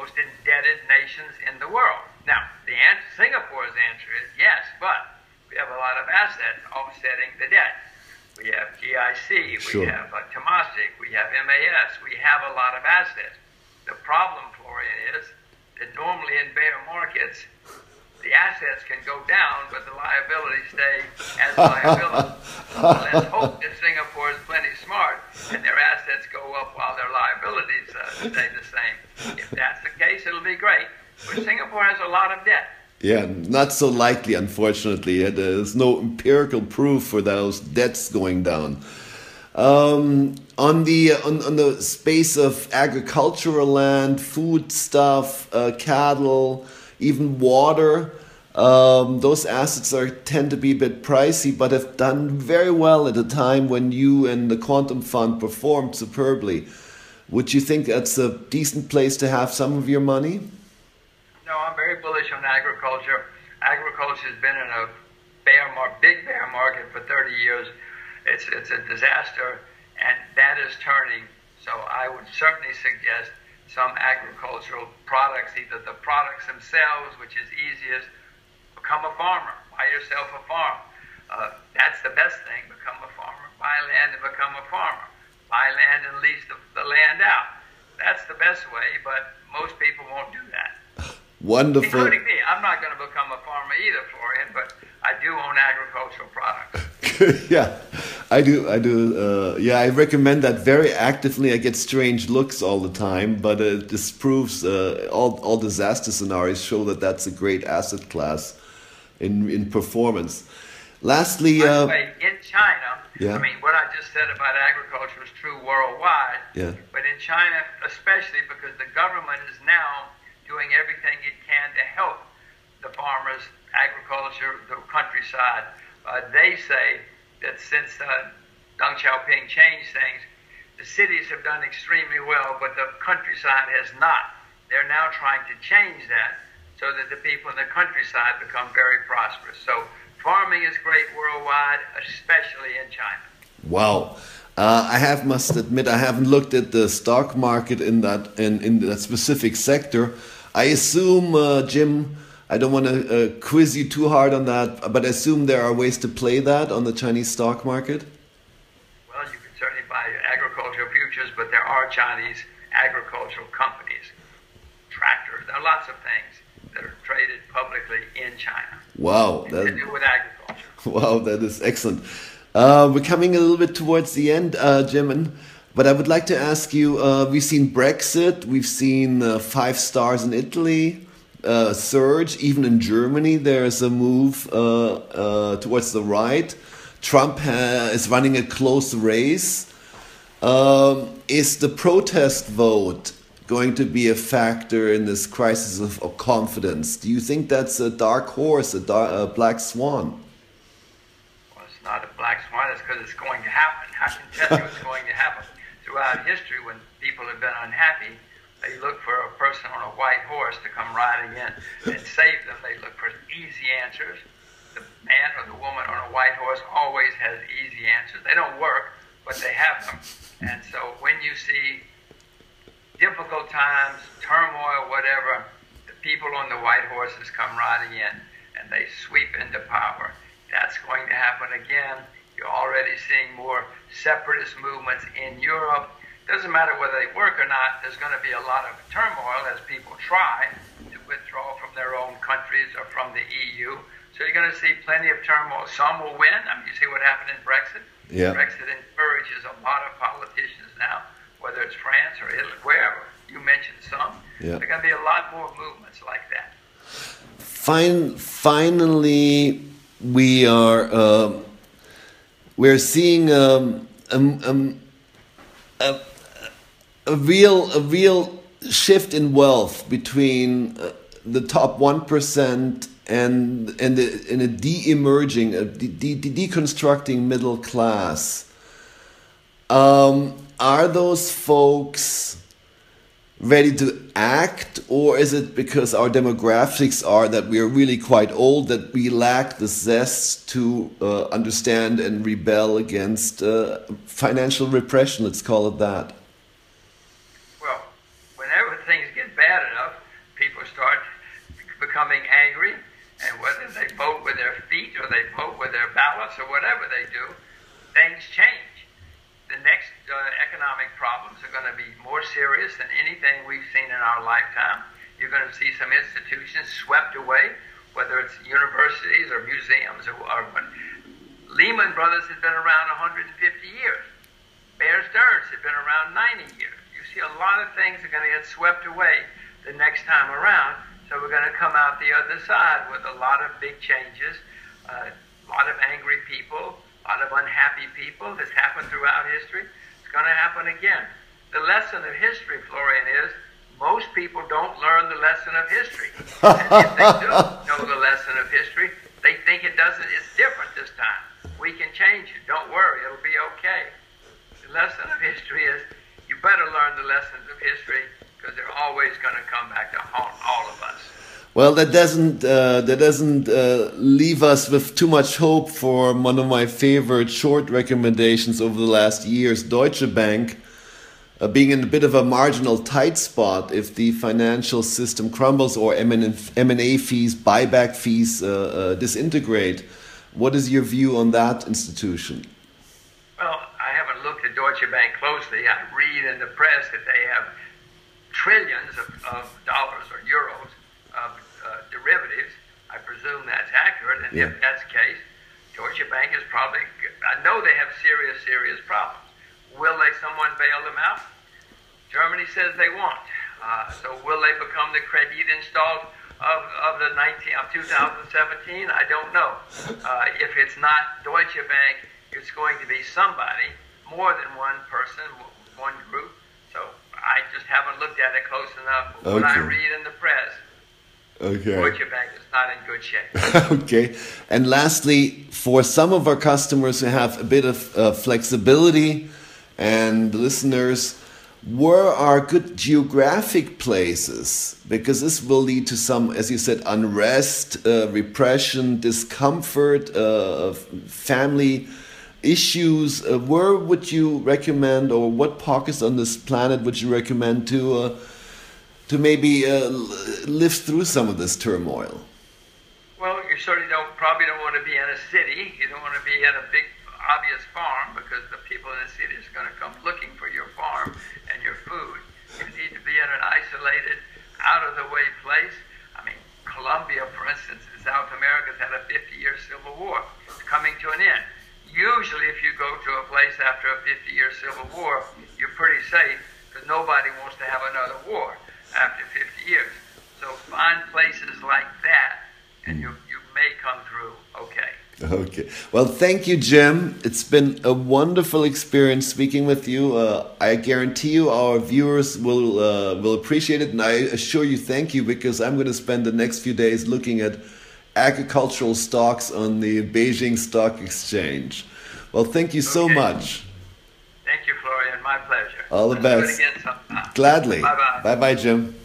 most indebted nations in the world. Now, Singapore's answer is yes, but we have a lot of assets offsetting the debt. We have GIC, we have Temasek, we have MAS, we have a lot of assets. The problem, Florian, is that normally in bear markets, the assets can go down, but the liabilities stay as liabilities. Let's hope that Singapore is plenty smart and their assets go up while their liabilities stay the same. If that's the case, it'll be great. But Singapore has a lot of debt. Yeah, not so likely, unfortunately. There's no empirical proof for those debts going down. On the space of agricultural land, food stuff, cattle, even water, those assets tend to be a bit pricey, but have done very well at a time when you and the Quantum Fund performed superbly. Would you think that's a decent place to have some of your money? No, I'm very bullish on agriculture. Agriculture has been in a big bear market for 30 years. It's a disaster, and that is turning. So I would certainly suggest some agricultural products, either the products themselves, which is easiest, become a farmer, buy yourself a farm. That's the best thing, become a farmer. Buy land and become a farmer. Buy land and lease the land out. That's the best way, but most people won't do that. Wonderful. Including me. I'm not going to become a farmer either, Florian, but I do own agricultural products. Yeah, I do. Yeah, I recommend that very actively. I get strange looks all the time, but this proves all disaster scenarios show that that's a great asset class in performance. Lastly, by the way, in China, yeah. I mean, what I just said about agriculture is true worldwide, yeah. But in China, especially because the government is now doing everything it can to help the farmers, agriculture, the countryside. They say that since Deng Xiaoping changed things, the cities have done extremely well, but the countryside has not. They're now trying to change that so that the people in the countryside become very prosperous. So farming is great worldwide, especially in China. Wow. Must admit, I haven't looked at the stock market in that specific sector. I assume, Jim, I don't want to quiz you too hard on that, but I assume there are ways to play that on the Chinese stock market? Well, you can certainly buy agricultural futures, but there are Chinese agricultural companies, tractors, there are lots of things that are traded publicly in China. Wow. To do with agriculture. Wow, that is excellent. We're coming a little bit towards the end, Jim, but I would like to ask you, we've seen Brexit, we've seen 5 stars in Italy, surge, even in Germany there's a move towards the right. Trump is running a close race. Is the protest vote going to be a factor in this crisis of confidence? Do you think that's a dark horse, a black swan? Not a black swan, it's because it's going to happen. I can tell you it's going to happen. Throughout history, when people have been unhappy, they look for a person on a white horse to come riding in and save them. They look for easy answers. The man or the woman on a white horse always has easy answers. They don't work, but they have them. And so when you see difficult times, turmoil, whatever, the people on the white horses come riding in and they sweep into power. That's going to happen again. You're already seeing more separatist movements in Europe. Doesn't matter whether they work or not, there's going to be a lot of turmoil as people try to withdraw from their own countries or from the EU. So you're going to see plenty of turmoil. Some will win. I mean, you see what happened in Brexit? Yeah. Brexit encourages a lot of politicians now, whether it's France or Italy, wherever. You mentioned some. Yeah. There are going to be a lot more movements like that. Finally, we're seeing a real shift in wealth between the top 1% and a deconstructing middle class. Are those folks ready to act, or is it because our demographics are that we are really quite old that we lack the zest to understand and rebel against financial repression, let's call it that? Well, whenever things get bad enough, are going to be more serious than anything we've seen in our lifetime. You're going to see some institutions swept away, whether it's universities or museums or Lehman Brothers has been around 150 years. Bear Stearns has been around 90 years. You see a lot of things are going to get swept away the next time around. So we're going to come out the other side with a lot of big changes, a lot of angry people, a lot of unhappy people. This happened throughout history. It's going to happen again. The lesson of history, Florian, is most people don't learn the lesson of history. And if they do know the lesson of history, they think it's different this time. We can change it. Don't worry. It'll be okay. The lesson of history is you better learn the lessons of history because they're always going to come back to haunt all of us. Well, that doesn't leave us with too much hope for one of my favorite short recommendations over the last years, Deutsche Bank, being in a bit of a marginal tight spot if the financial system crumbles or M&A fees, buyback fees disintegrate. What is your view on that institution? Well, I haven't looked at Deutsche Bank closely. I read in the press that they have trillions of dollars or euros of derivatives. I presume that's accurate, and if that's the case, Deutsche Bank is probably, I know they have serious problems. Will someone bail them out? Germany says they won't. So will they become the Kreditanstalt of 2017? I don't know. If it's not Deutsche Bank, it's going to be somebody, more than one person, one group. So I just haven't looked at it close enough. But what I read in the press, Deutsche Bank is not in good shape. Okay. And lastly, for some of our customers who have a bit of flexibility and listeners, where are good geographic places? Because this will lead to some, as you said, unrest, repression, discomfort, family issues. Where would you recommend, or what pockets on this planet would you recommend to maybe live through some of this turmoil? Well, you certainly probably don't want to be in a city. You don't want to be in a big, obvious farm, because the people in the city is going to come looking for your farm and your food. You need to be in an isolated, out-of-the-way place. I mean, Colombia, for instance, in South America, has had a 50-year civil war. It's coming to an end. Usually, if you go to a place after a 50-year civil war, you're pretty safe, because nobody wants to have another war after 50 years. So find places like that, and you may come through okay. Okay. Well, thank you, Jim. It's been a wonderful experience speaking with you. I guarantee you our viewers will appreciate it, and I assure you thank you, because I'm going to spend the next few days looking at agricultural stocks on the Beijing Stock Exchange. Well, thank you so much. Thank you, Florian. My pleasure. All the best. Let's do it again sometime. Gladly. Bye-bye. Bye-bye, Jim.